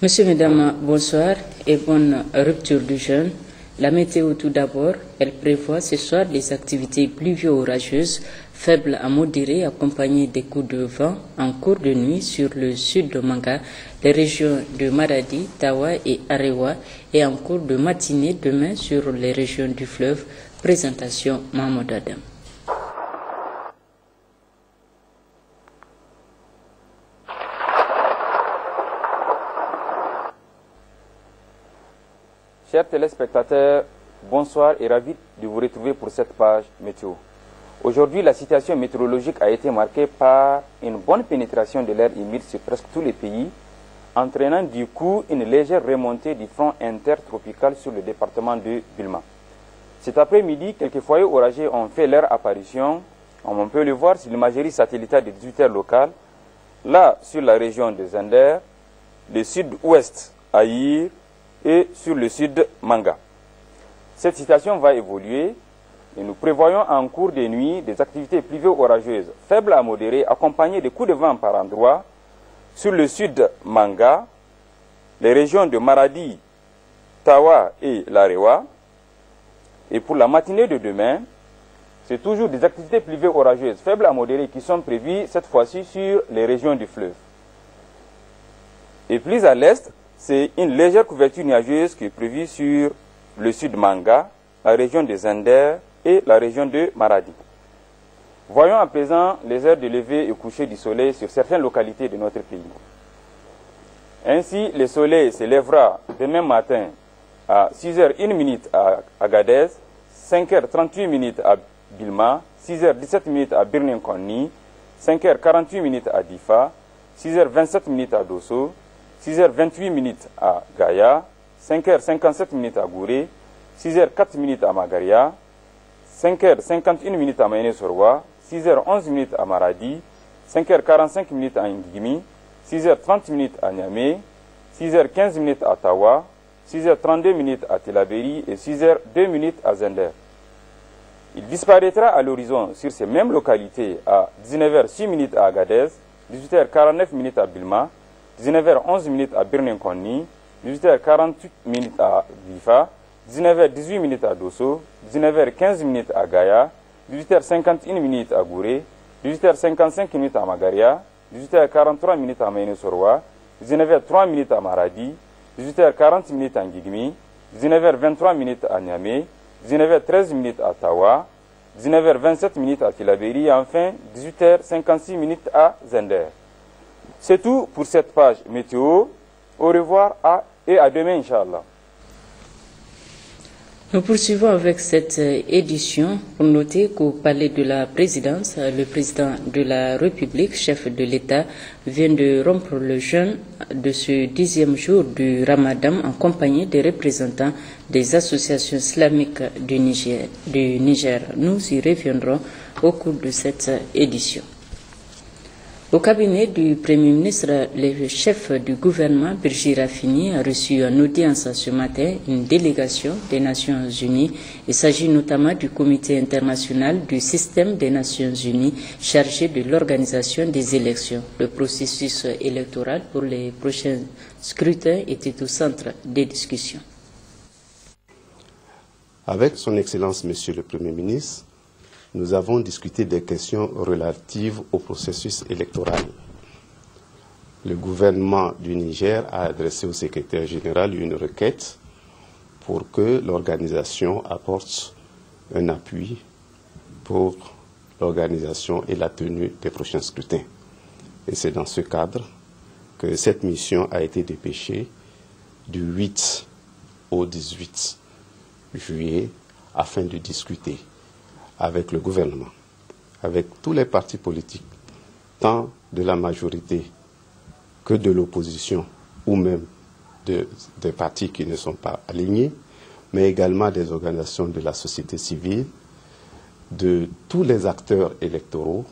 Monsieur, Mesdames, bonsoir et bonne rupture du jeûne. La météo tout d'abord, elle prévoit ce soir des activités pluvio-orageuses, faibles à modérées, accompagnées des coups de vent en cours de nuit sur le sud de Manga, les régions de Maradi, Tawa et Arewa, et en cours de matinée demain sur les régions du fleuve. Présentation Mahmoud Adam. Chers téléspectateurs, bonsoir et ravi de vous retrouver pour cette page météo. Aujourd'hui, la situation météorologique a été marquée par une bonne pénétration de l'air humide sur presque tous les pays, entraînant du coup une légère remontée du front intertropical sur le département de Bilma. Cet après-midi, quelques foyers orageux ont fait leur apparition. On peut le voir sur l'imagerie satellitaire de 18h locale, là sur la région de Zender, le sud-ouest Aïr, et sur le sud Manga. Cette situation va évoluer et nous prévoyons en cours de nuit des activités pluvio-orageuses faibles à modérées accompagnées de coups de vent par endroits sur le sud Manga, les régions de Maradi, Tawa et Larewa. Et pour la matinée de demain, c'est toujours des activités pluvio-orageuses faibles à modérées qui sont prévues cette fois-ci sur les régions du fleuve. Et plus à l'est, c'est une légère couverture nuageuse qui est prévue sur le sud Manga, la région de Zender et la région de Maradi. Voyons à présent les heures de lever et coucher du soleil sur certaines localités de notre pays. Ainsi, le soleil se lèvera demain matin à 6h01 à Agadez, 5h38 à Bilma, 6h17 à Birnin-Konni, 5h48 à Difa, 6h27 à Dosso, 6h28 à Gaïa, 5h57 à Gouré, 6h04 à Magaria, 5h51 à Maïné-Sorwa, 6h11 à Maradi, 5h45 à Ngimi, 6h30 à Niamey, 6h15 à Tawa, 6h32 à Telaberi et 6h02 à Zender. Il disparaîtra à l'horizon sur ces mêmes localités à 19h06 à Agadez, 18h49 à Bilma, 19h11 à Birnin-Konni, 18h48 à Difa, 19h18 à Dosso, 19h15 à Gaïa, 18h51 à Gouré, 18h55 à Magaria, 18h43 à Maïné-Sorwa, 19h03 à Maradi, 18h40 à Ngigmi, 19h23 à Niamey, 19h13 à Tawa, 19h27 à Tilaberi et enfin 18h56 à Zender. C'est tout pour cette page météo. Au revoir et à demain, Inch'Allah. Nous poursuivons avec cette édition pour noter qu'au palais de la présidence, le président de la République, chef de l'État, vient de rompre le jeûne de ce 10e jour du Ramadan en compagnie des représentants des associations islamiques du Niger. Nous y reviendrons au cours de cette édition. Au cabinet du Premier ministre, le chef du gouvernement, Birji Rafini, a reçu en audience ce matin une délégation des Nations Unies. Il s'agit notamment du Comité international du système des Nations Unies chargé de l'organisation des élections. Le processus électoral pour les prochains scrutins était au centre des discussions. Avec son Excellence, Monsieur le Premier ministre, nous avons discuté des questions relatives au processus électoral. Le gouvernement du Niger a adressé au secrétaire général une requête pour que l'organisation apporte un appui pour l'organisation et la tenue des prochains scrutins. Et c'est dans ce cadre que cette mission a été dépêchée du 8 au 18 juillet afin de discuter avec le gouvernement, avec tous les partis politiques, tant de la majorité que de l'opposition, ou même des partis qui ne sont pas alignés, mais également des organisations de la société civile, de tous les acteurs électoraux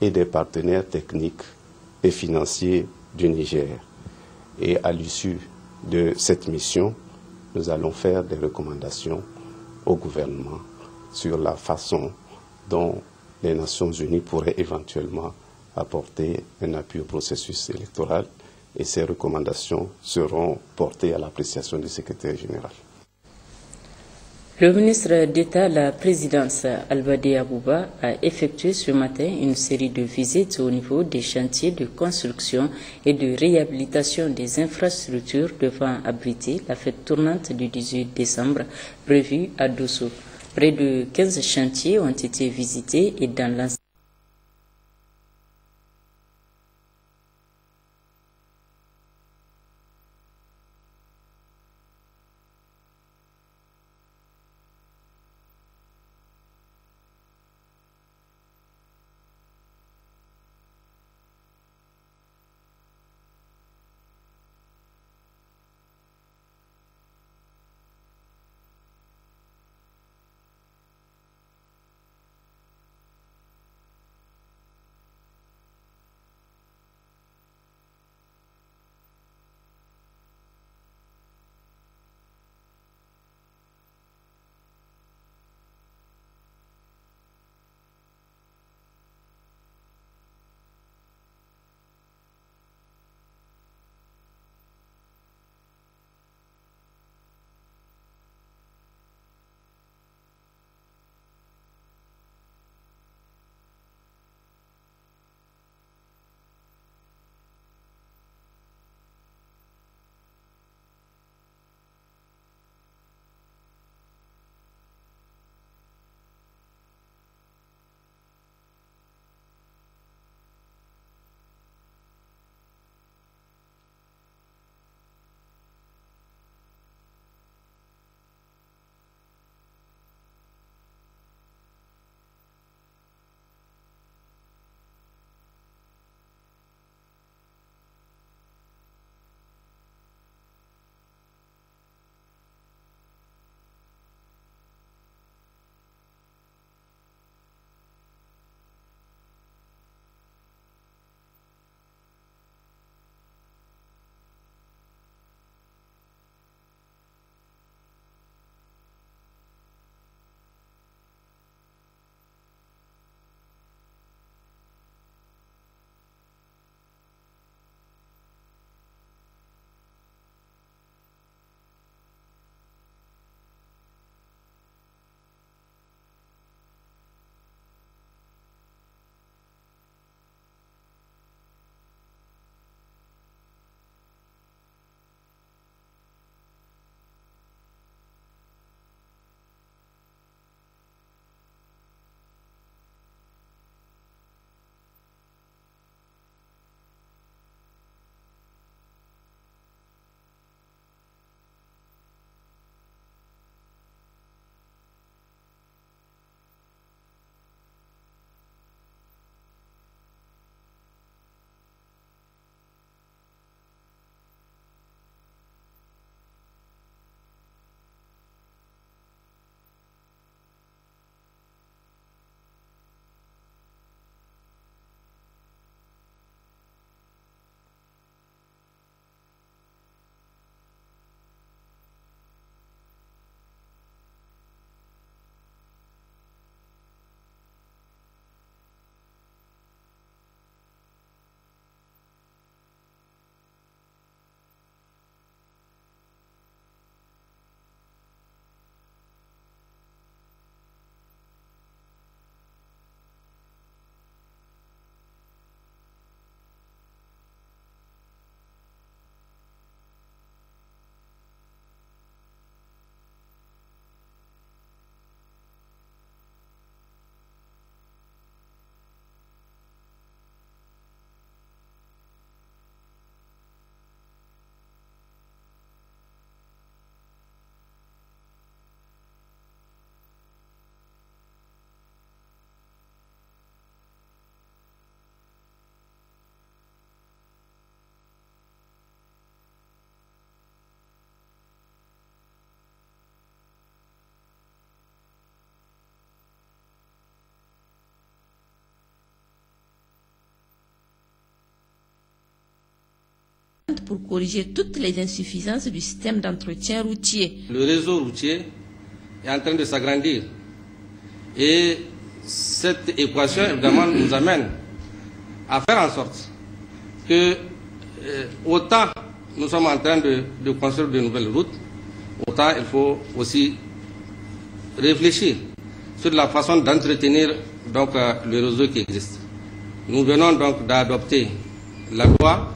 et des partenaires techniques et financiers du Niger. Et à l'issue de cette mission, nous allons faire des recommandations au gouvernement sur la façon dont les Nations Unies pourraient éventuellement apporter un appui au processus électoral et ces recommandations seront portées à l'appréciation du secrétaire général. Le ministre d'État à la présidence, Albadé Abouba, a effectué ce matin une série de visites au niveau des chantiers de construction et de réhabilitation des infrastructures devant abriter la fête tournante du 18 décembre prévue à Dosso. Près de 15 chantiers ont été visités et dans l'ensemble, pour corriger toutes les insuffisances du système d'entretien routier. Le réseau routier est en train de s'agrandir et cette équation évidemment nous amène à faire en sorte que autant nous sommes en train de construire de nouvelles routes, autant il faut aussi réfléchir sur la façon d'entretenir donc le réseau qui existe. Nous venons donc d'adopter la loi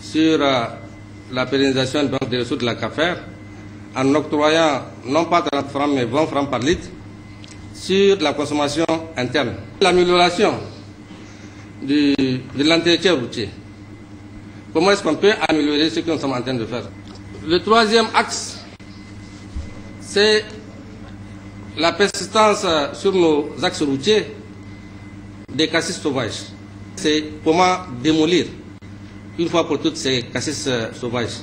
sur la pérennisation donc des ressources de la CAFER en octroyant non pas 30 francs mais 20 francs par litre sur la consommation interne. L'amélioration de l'entretien routier. Comment est-ce qu'on peut améliorer ce que nous sommes en train de faire? Le troisième axe, c'est la persistance sur nos axes routiers des cassis sauvages. C'est comment démolir une fois pour toutes ces cassis sauvages.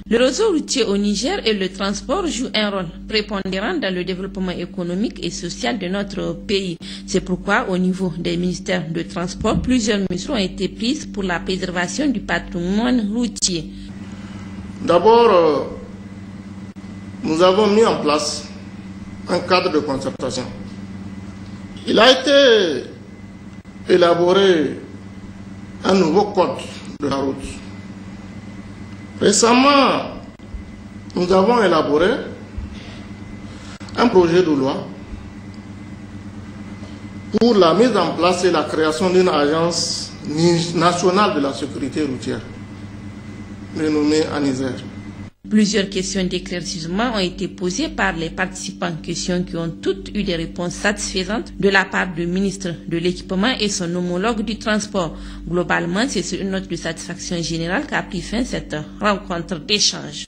Le réseau routier au Niger et le transport jouent un rôle prépondérant dans le développement économique et social de notre pays. C'est pourquoi, au niveau des ministères de transport, plusieurs mesures ont été prises pour la préservation du patrimoine routier. D'abord, nous avons mis en place un cadre de concertation. Il a été élaboré un nouveau code de la route. Récemment, nous avons élaboré un projet de loi pour la mise en place et la création d'une agence nationale de la sécurité routière, renommée ANISER. Plusieurs questions d'éclaircissement ont été posées par les participants, questions qui ont toutes eu des réponses satisfaisantes de la part du ministre de l'Équipement et son homologue du transport. Globalement, c'est sur une note de satisfaction générale qu'a pris fin cette rencontre d'échange.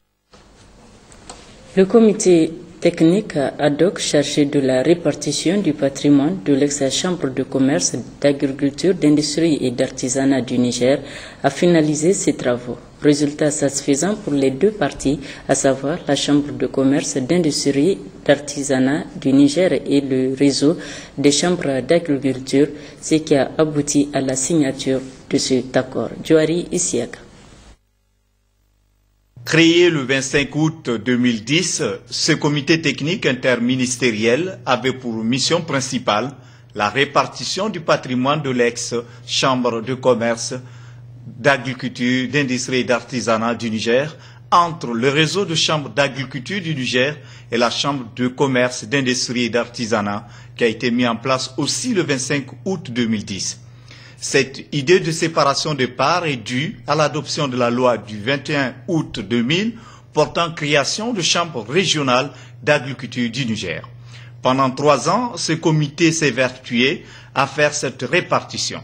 Le comité technique ad hoc chargé de la répartition du patrimoine de l'ex-chambre de commerce, d'agriculture, d'industrie et d'artisanat du Niger a finalisé ses travaux. Résultat satisfaisant pour les deux parties, à savoir la chambre de commerce, d'industrie, d'artisanat du Niger et le réseau des chambres d'agriculture, ce qui a abouti à la signature de cet accord. Djouari Isiaka. Créé le 25 août 2010, ce comité technique interministériel avait pour mission principale la répartition du patrimoine de l'ex-chambre de commerce, d'agriculture, d'industrie et d'artisanat du Niger entre le réseau de chambres d'agriculture du Niger et la chambre de commerce, d'industrie et d'artisanat qui a été mis en place aussi le 25 août 2010. Cette idée de séparation de parts est due à l'adoption de la loi du 21 août 2000 portant création de chambres régionales d'agriculture du Niger. Pendant 3 ans, ce comité s'est vertué à faire cette répartition.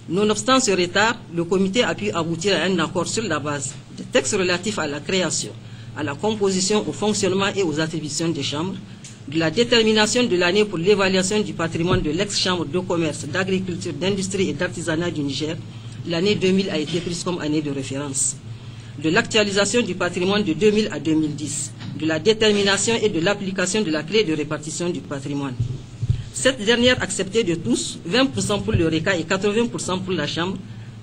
Nonobstant ce retard, le comité a pu aboutir à un accord sur la base des textes relatifs à la création, à la composition, au fonctionnement et aux attributions des chambres, de la détermination de l'année pour l'évaluation du patrimoine de l'ex-chambre de commerce, d'agriculture, d'industrie et d'artisanat du Niger. L'année 2000 a été prise comme année de référence. De l'actualisation du patrimoine de 2000 à 2010, de la détermination et de l'application de la clé de répartition du patrimoine. Cette dernière acceptée de tous, 20% pour le RECA et 80% pour la Chambre,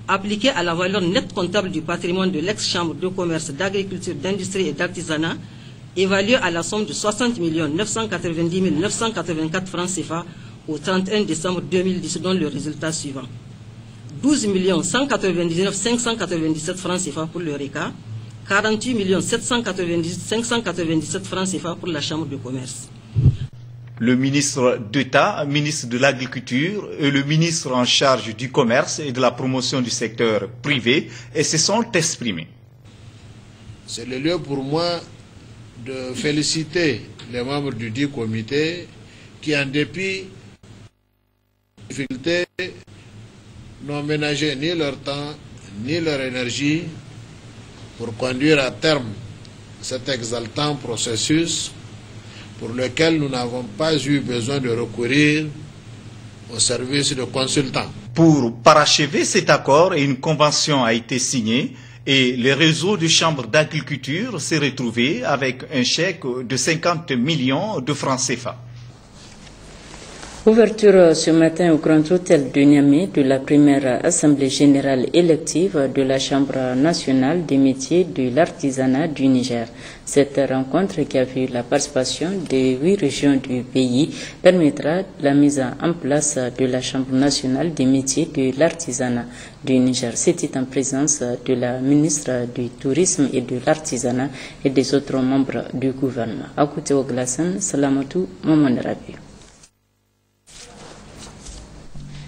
appliquée à la valeur nette comptable du patrimoine de l'ex-chambre de commerce, d'agriculture, d'industrie et d'artisanat, évaluée à la somme de 60 990 984 francs CFA au 31 décembre 2010, dont le résultat suivant. 12 199 597 francs CFA pour le RECA, 48 597 francs CFA pour la Chambre de commerce. Le ministre d'État, ministre de l'Agriculture et le ministre en charge du commerce et de la promotion du secteur privé se sont exprimés. C'est le lieu pour moi de féliciter les membres du dit comité qui, en dépit des difficultés, n'ont ménagé ni leur temps ni leur énergie pour conduire à terme cet exaltant processus pour lequel nous n'avons pas eu besoin de recourir au service de consultants. Pour parachever cet accord, une convention a été signée et le réseau de chambres d'agriculture s'est retrouvé avec un chèque de 50 millions de francs CFA. Ouverture ce matin au Grand Hôtel de Niamey de la première Assemblée générale élective de la Chambre nationale des métiers de l'artisanat du Niger. Cette rencontre, qui a vu la participation des 8 régions du pays, permettra la mise en place de la Chambre nationale des métiers de l'artisanat du Niger. C'était en présence de la ministre du Tourisme et de l'Artisanat et des autres membres du gouvernement. À côté au Glaçon, Salamatou Mamanarabi.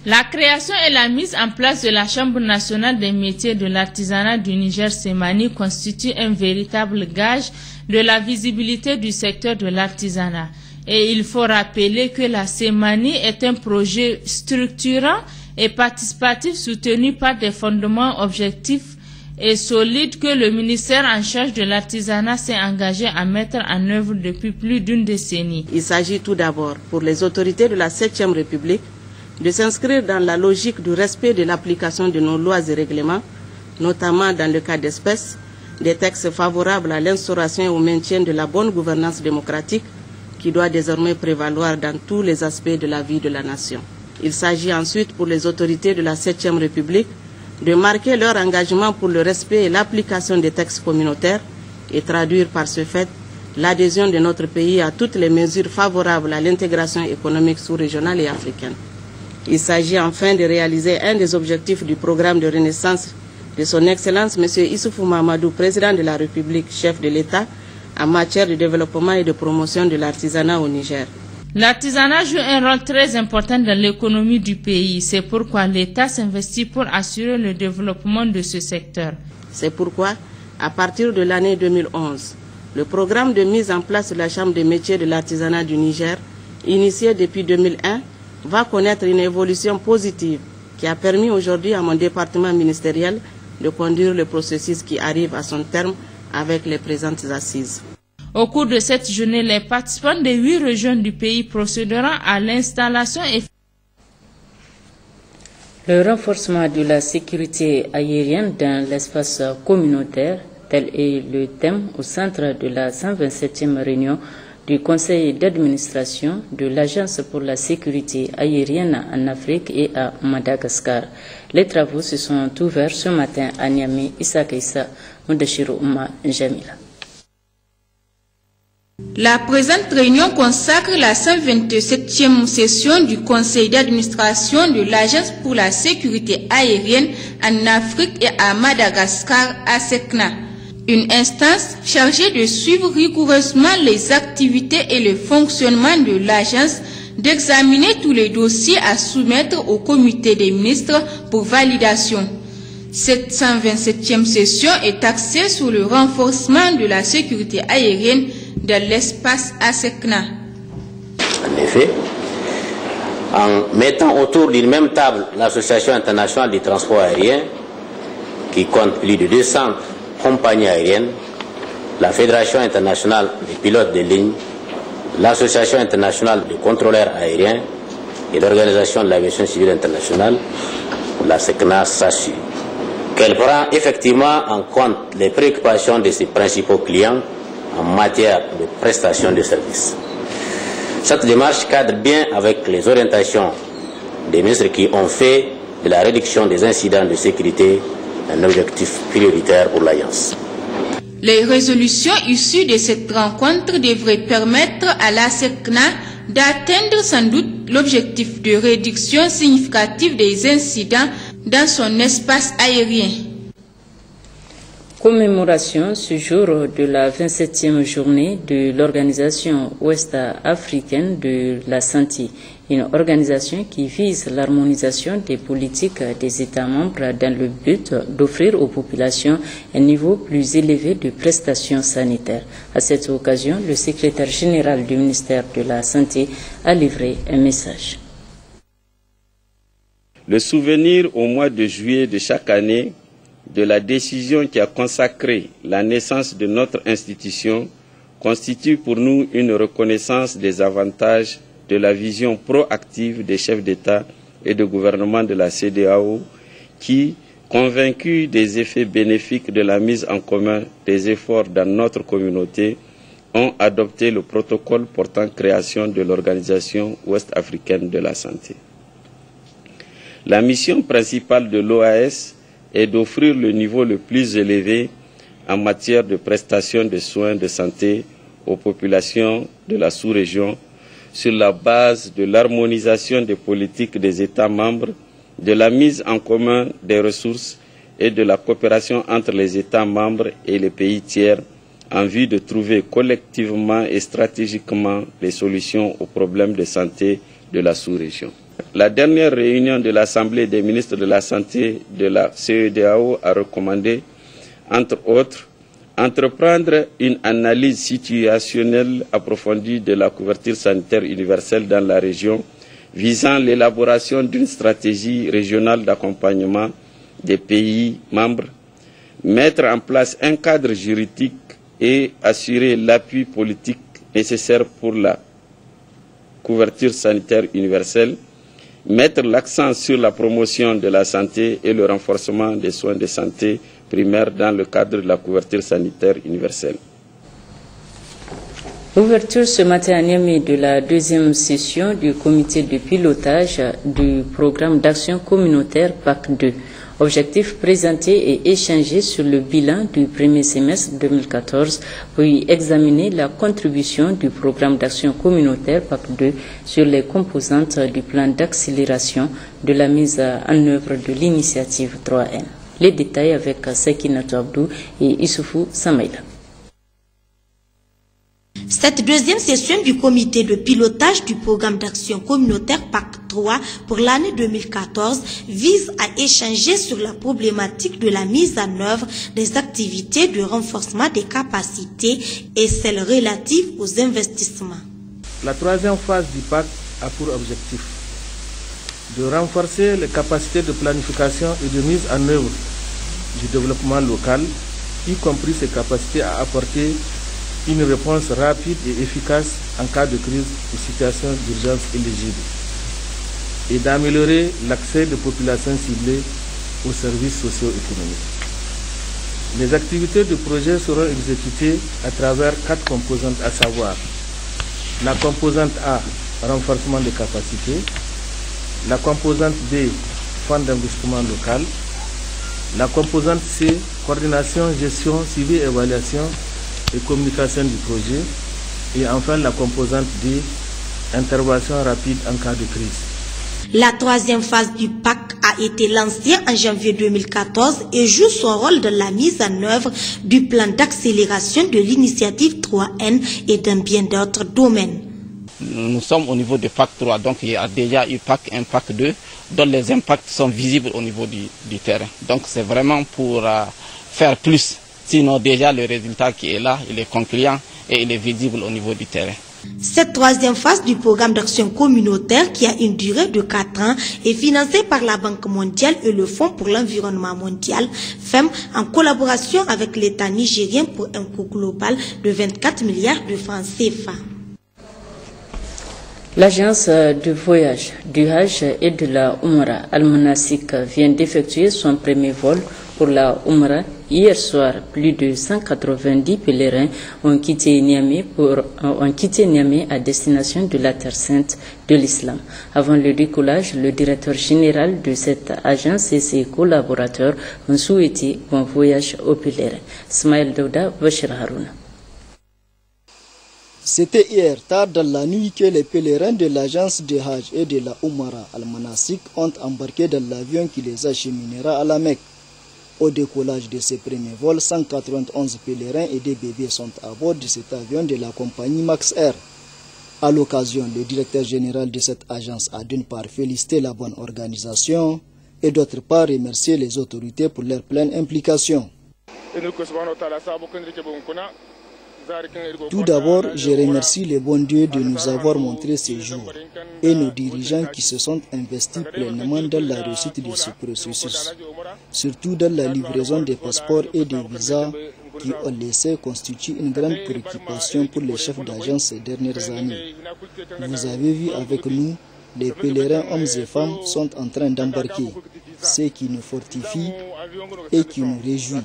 La création et la mise en place de la Chambre nationale des métiers de l'artisanat du Niger Semani constitue un véritable gage de la visibilité du secteur de l'artisanat. Et il faut rappeler que la Semani est un projet structurant et participatif soutenu par des fondements objectifs et solides que le ministère en charge de l'artisanat s'est engagé à mettre en œuvre depuis plus d'une décennie. Il s'agit tout d'abord pour les autorités de la 7e République de s'inscrire dans la logique du respect de l'application de nos lois et règlements, notamment dans le cas d'espèces, des textes favorables à l'instauration et au maintien de la bonne gouvernance démocratique qui doit désormais prévaloir dans tous les aspects de la vie de la nation. Il s'agit ensuite pour les autorités de la 7e République de marquer leur engagement pour le respect et l'application des textes communautaires et traduire par ce fait l'adhésion de notre pays à toutes les mesures favorables à l'intégration économique sous-régionale et africaine. Il s'agit enfin de réaliser un des objectifs du programme de renaissance de son Excellence M. Issoufou Mahamadou, président de la République, chef de l'État, en matière de développement et de promotion de l'artisanat au Niger. L'artisanat joue un rôle très important dans l'économie du pays. C'est pourquoi l'État s'investit pour assurer le développement de ce secteur. C'est pourquoi, à partir de l'année 2011, le programme de mise en place de la Chambre des métiers de l'artisanat du Niger, initié depuis 2001, va connaître une évolution positive qui a permis aujourd'hui à mon département ministériel de conduire le processus qui arrive à son terme avec les présentes assises. Au cours de cette journée, les participants des 8 régions du pays procéderont à l'installation et le renforcement de la sécurité aérienne dans l'espace communautaire, tel est le thème au centre de la 127e réunion du Conseil d'administration de l'Agence pour la sécurité aérienne en Afrique et à Madagascar. Les travaux se sont ouverts ce matin à Niamey, Issa Kaissa, Moudachiro Ouma, Jamila. La présente réunion consacre la 127e session du Conseil d'administration de l'Agence pour la sécurité aérienne en Afrique et à Madagascar, ASECNA. Une instance chargée de suivre rigoureusement les activités et le fonctionnement de l'agence, d'examiner tous les dossiers à soumettre au comité des ministres pour validation. Cette 127e session est axée sur le renforcement de la sécurité aérienne dans l'espace ASECNA. En effet, en mettant autour d'une même table l'Association internationale du transport aérien, qui compte plus de 200 compagnies aériennes, la Fédération internationale des pilotes de ligne, l'Association internationale des contrôleurs aériens et l'Organisation de l'aviation civile internationale, la SECNA s'assure qu'elle prend effectivement en compte les préoccupations de ses principaux clients en matière de prestation de services. Cette démarche cadre bien avec les orientations des ministres qui ont fait de la réduction des incidents de sécurité un objectif prioritaire pour l'Alliance. Les résolutions issues de cette rencontre devraient permettre à la SECNA d'atteindre sans doute l'objectif de réduction significative des incidents dans son espace aérien. Commémoration ce jour de la 27e journée de l'Organisation ouest-africaine de la santé, une organisation qui vise l'harmonisation des politiques des États membres dans le but d'offrir aux populations un niveau plus élevé de prestations sanitaires. À cette occasion, le secrétaire général du ministère de la Santé a livré un message. Le souvenir au mois de juillet de chaque année de la décision qui a consacré la naissance de notre institution constitue pour nous une reconnaissance des avantages de la vision proactive des chefs d'État et de gouvernement de la CEDEAO qui, convaincus des effets bénéfiques de la mise en commun des efforts dans notre communauté, ont adopté le protocole portant création de l'Organisation ouest-africaine de la santé. La mission principale de l'OAS est d'offrir le niveau le plus élevé en matière de prestation de soins de santé aux populations de la sous-région sur la base de l'harmonisation des politiques des États membres, de la mise en commun des ressources et de la coopération entre les États membres et les pays tiers en vue de trouver collectivement et stratégiquement les solutions aux problèmes de santé de la sous-région. La dernière réunion de l'Assemblée des ministres de la Santé de la CEDEAO a recommandé, entre autres, entreprendre une analyse situationnelle approfondie de la couverture sanitaire universelle dans la région, visant l'élaboration d'une stratégie régionale d'accompagnement des pays membres, mettre en place un cadre juridique et assurer l'appui politique nécessaire pour la couverture sanitaire universelle, mettre l'accent sur la promotion de la santé et le renforcement des soins de santé primaires dans le cadre de la couverture sanitaire universelle. Ouverture ce matin à Niamey de la deuxième session du comité de pilotage du programme d'action communautaire PAC 2. Objectif, présenter et échanger sur le bilan du premier semestre 2014, puis examiner la contribution du programme d'action communautaire PAC 2 sur les composantes du plan d'accélération de la mise en œuvre de l'initiative 3N. Les détails avec Sekinatou Abdou et Issoufou Samaïla. Cette deuxième session du comité de pilotage du programme d'action communautaire PAC 3 pour l'année 2014 vise à échanger sur la problématique de la mise en œuvre des activités de renforcement des capacités et celles relatives aux investissements. La troisième phase du PAC a pour objectif de renforcer les capacités de planification et de mise en œuvre du développement local, y compris ses capacités à apporter une réponse rapide et efficace en cas de crise ou situation d'urgence éligible, et d'améliorer l'accès des populations ciblées aux services socio-économiques. Les activités de projet seront exécutées à travers 4 composantes, à savoir la composante A, renforcement des capacités, la composante B, fonds d'investissement local, la composante C, coordination, gestion, suivi, évaluation et communication du projet, et enfin la composante D, intervention rapide en cas de crise. La troisième phase du PAC a été lancée en janvier 2014 et joue son rôle dans la mise en œuvre du plan d'accélération de l'initiative 3N et dans bien d'autres domaines. Nous sommes au niveau de PAC 3, donc il y a déjà eu PAC 1, PAC 2, dont les impacts sont visibles au niveau du terrain. Donc c'est vraiment pour faire plus. Sinon, déjà, le résultat qui est là, il est concluant et il est visible au niveau du terrain. Cette troisième phase du programme d'action communautaire, qui a une durée de 4 ans, est financée par la Banque mondiale et le Fonds pour l'environnement mondial, FEM, en collaboration avec l'État nigérien pour un coût global de 24 milliards de francs CFA. L'agence de voyage du Hajj et de la Oumra Al-Manasik vient d'effectuer son premier vol pour la Oumra. Hier soir, plus de 190 pèlerins ont quitté Niamey à destination de la Terre Sainte de l'Islam. Avant le décollage, le directeur général de cette agence et ses collaborateurs ont souhaité bon voyage aux pèlerins. Smaïl Douda, Bachir Harouna. C'était hier tard dans la nuit que les pèlerins de l'agence de Hajj et de la Oumra Al-Manasik ont embarqué dans l'avion qui les acheminera à la Mecque. Au décollage de ce premier vol, 191 pèlerins et des bébés sont à bord de cet avion de la compagnie Max Air. À l'occasion, le directeur général de cette agence a d'une part félicité la bonne organisation et d'autre part remercié les autorités pour leur pleine implication. Tout d'abord, je remercie le bon Dieu de nous avoir montré ces jours et nos dirigeants qui se sont investis pleinement dans la réussite de ce processus, surtout dans la livraison des passeports et des visas qui, on le sait, constituent une grande préoccupation pour les chefs d'agence ces dernières années. Vous avez vu avec nous, les pèlerins hommes et femmes sont en train d'embarquer. ce qui nous fortifie et qui nous réjouit.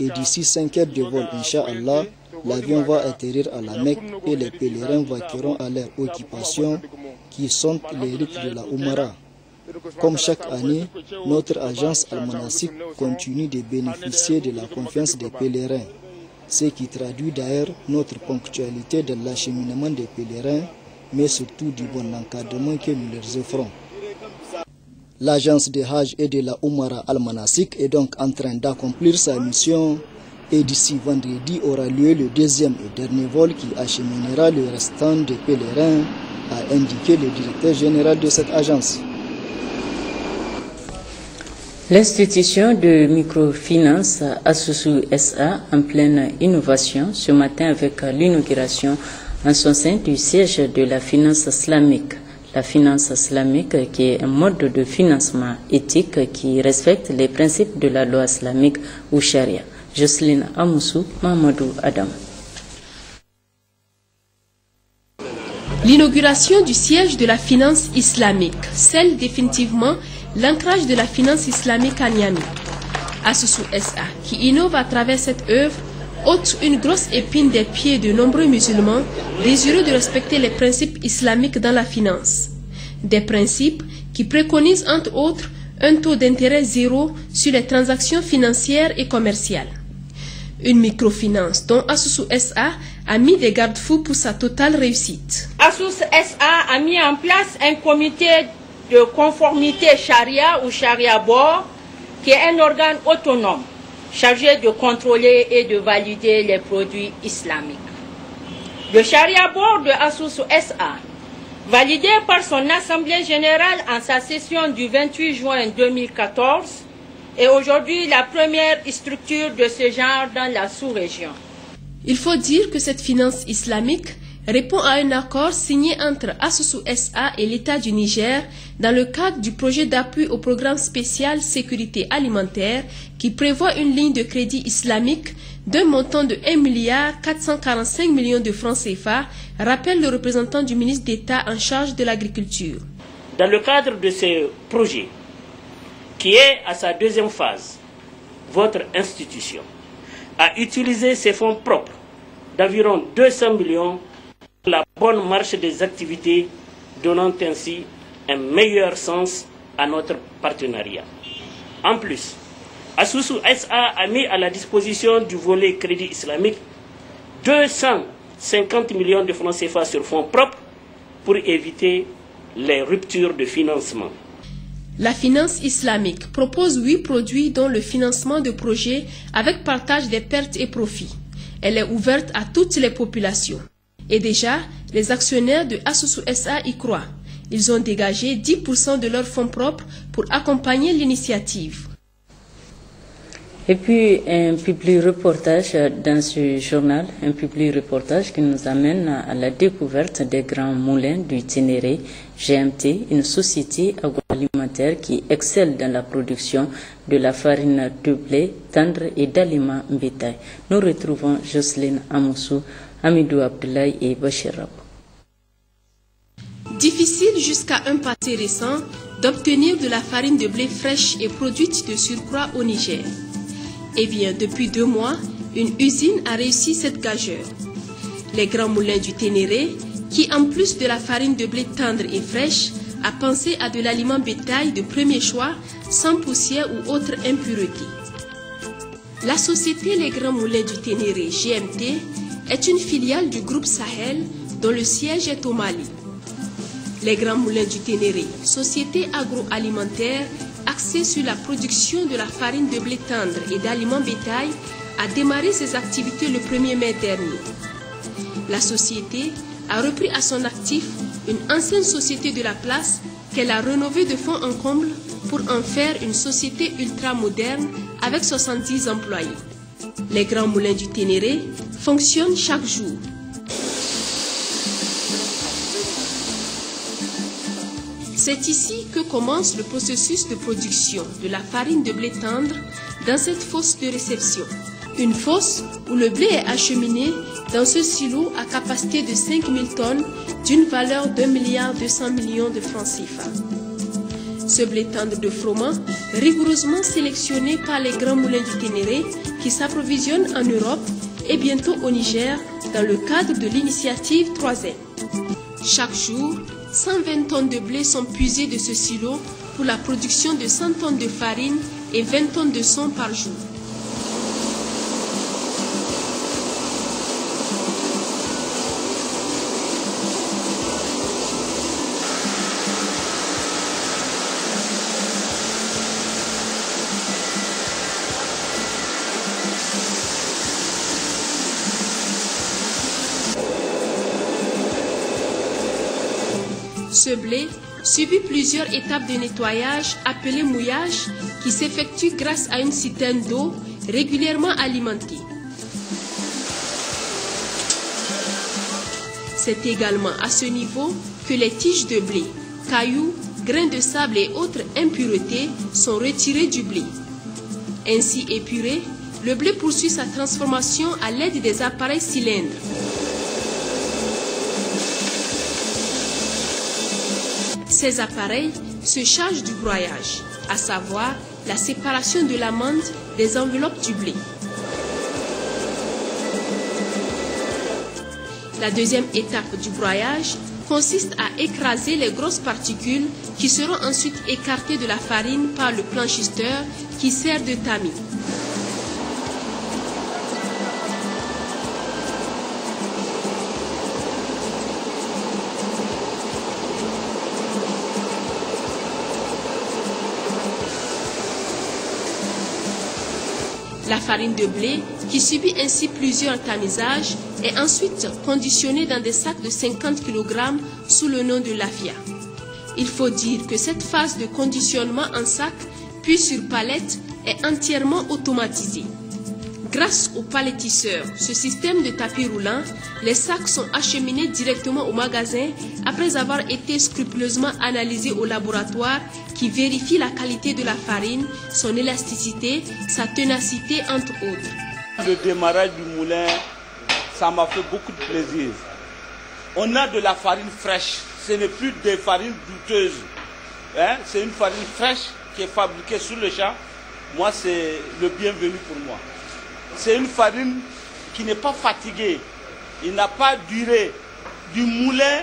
Et d'ici 5 heures de vol, Inch'Allah, l'avion va atterrir à la Mecque et les pèlerins vaqueront à leur occupation qui sont les rites de la Oumara. Comme chaque année, notre agence Al-Manasik continue de bénéficier de la confiance des pèlerins, ce qui traduit d'ailleurs notre ponctualité dans l'acheminement des pèlerins, mais surtout du bon encadrement que nous leur offrons. L'agence de Hajj et de la Oumara Al-Manasik est donc en train d'accomplir sa mission et d'ici vendredi aura lieu le deuxième et dernier vol qui acheminera le restant des pèlerins, a indiqué le directeur général de cette agence. L'institution de microfinance Asusu SA en pleine innovation ce matin avec l'inauguration en son sein du siège de la finance islamique. La finance islamique qui est un mode de financement éthique qui respecte les principes de la loi islamique ou charia. Jocelyne Amoussou, Mamadou Adam. L'inauguration du siège de la finance islamique scelle définitivement l'ancrage de la finance islamique à Niamey. Asusu SA, qui innove à travers cette œuvre, ôte une grosse épine des pieds de nombreux musulmans désireux de respecter les principes islamiques dans la finance. Des principes qui préconisent entre autres un taux d'intérêt zéro sur les transactions financières et commerciales. Une microfinance dont Asusu SA a mis des garde-fous pour sa totale réussite. Asusu SA a mis en place un comité de conformité charia ou charia board qui est un organe autonome chargé de contrôler et de valider les produits islamiques. Le charia board de Asusu SA, validé par son assemblée générale en sa session du 28 juin 2014, est aujourd'hui la première structure de ce genre dans la sous-région. Il faut dire que cette finance islamique répond à un accord signé entre Asusu SA et l'État du Niger dans le cadre du projet d'appui au programme spécial sécurité alimentaire qui prévoit une ligne de crédit islamique d'un montant de 1,445 milliard de francs CFA, rappelle le représentant du ministre d'État en charge de l'agriculture. Dans le cadre de ce projet, qui est à sa deuxième phase, votre institution a utilisé ses fonds propres d'environ 200 millions pour la bonne marche des activités, donnant ainsi un meilleur sens à notre partenariat. En plus, Asusu SA a mis à la disposition du volet crédit islamique 250 millions de francs CFA sur fonds propres pour éviter les ruptures de financement. La finance islamique propose 8 produits dont le financement de projets avec partage des pertes et profits. Elle est ouverte à toutes les populations. Et déjà, les actionnaires de Asusu SA y croient. Ils ont dégagé 10% de leurs fonds propres pour accompagner l'initiative. Et puis un public reportage dans ce journal, un public reportage qui nous amène à la découverte des grands moulins du Ténéré, GMT, une société agroalimentaire qui excelle dans la production de la farine de blé, tendre et d'aliments bétail. Nous retrouvons Jocelyne Amoussou, Amidou Abdoulaye et Bachir Rab. Difficile jusqu'à un passé récent d'obtenir de la farine de blé fraîche et produite de surcroît au Niger. Eh bien, depuis 2 mois, une usine a réussi cette gageure. Les grands moulins du Ténéré, qui en plus de la farine de blé tendre et fraîche, a pensé à de l'aliment bétail de premier choix, sans poussière ou autre impureté. La société Les Grands Moulins du Ténéré, GMT, est une filiale du groupe Sahel dont le siège est au Mali. Les Grands Moulins du Ténéré, société agroalimentaire axée sur la production de la farine de blé tendre et d'aliments bétail, a démarré ses activités le 1er mai dernier. La société a repris à son actif une ancienne société de la place qu'elle a rénovée de fond en comble pour en faire une société ultra-moderne avec 70 employés. Les Grands Moulins du Ténéré fonctionnent chaque jour. C'est ici que commence le processus de production de la farine de blé tendre dans cette fosse de réception. Une fosse où le blé est acheminé dans ce silo à capacité de 5000 tonnes d'une valeur d'1,2 milliard de francs CFA. Ce blé tendre de Froment, rigoureusement sélectionné par les grands moulins du Ténéré qui s'approvisionnent en Europe et bientôt au Niger dans le cadre de l'initiative 3N. Chaque jour, 120 tonnes de blé sont puisées de ce silo pour la production de 100 tonnes de farine et 20 tonnes de son par jour. Ce blé subit plusieurs étapes de nettoyage appelées mouillage qui s'effectuent grâce à une citerne d'eau régulièrement alimentée. C'est également à ce niveau que les tiges de blé, cailloux, grains de sable et autres impuretés sont retirées du blé. Ainsi épuré, le blé poursuit sa transformation à l'aide des appareils cylindres. Ces appareils se chargent du broyage, à savoir la séparation de l'amande des enveloppes du blé. La deuxième étape du broyage consiste à écraser les grosses particules qui seront ensuite écartées de la farine par le blanchisteur qui sert de tamis. La farine de blé, qui subit ainsi plusieurs tamisages, est ensuite conditionnée dans des sacs de 50 kg sous le nom de lafia. Il faut dire que cette phase de conditionnement en sac, puis sur palette, est entièrement automatisée. Grâce aux palettisseurs, ce système de tapis roulant, les sacs sont acheminés directement au magasin après avoir été scrupuleusement analysés au laboratoire qui vérifie la qualité de la farine, son élasticité, sa ténacité entre autres. Le démarrage du moulin, ça m'a fait beaucoup de plaisir. On a de la farine fraîche, ce n'est plus des farines douteuses. C'est une farine fraîche qui est fabriquée sur le champ. Moi, c'est le bienvenu pour moi. C'est une farine qui n'est pas fatiguée. Il n'a pas duré du moulin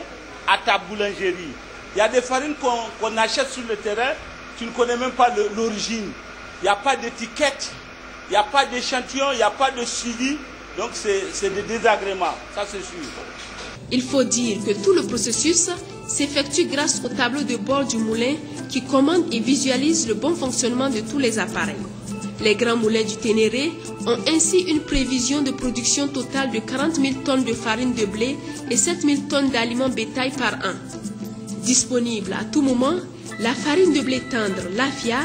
à ta boulangerie. Il y a des farines qu'on achète sur le terrain, tu ne connais même pas l'origine. Il n'y a pas d'étiquette, il n'y a pas d'échantillon, il n'y a pas de suivi. Donc c'est des désagréments, ça c'est sûr. Il faut dire que tout le processus s'effectue grâce au tableau de bord du moulin qui commande et visualise le bon fonctionnement de tous les appareils. Les grands moulins du Ténéré ont ainsi une prévision de production totale de 40 000 tonnes de farine de blé et 7 000 tonnes d'aliments bétail par an. Disponible à tout moment, la farine de blé tendre, lafia,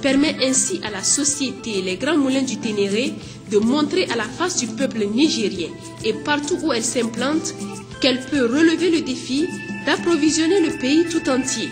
permet ainsi à la société Les Grands Moulins du Ténéré de montrer à la face du peuple nigérien et partout où elle s'implante qu'elle peut relever le défi d'approvisionner le pays tout entier.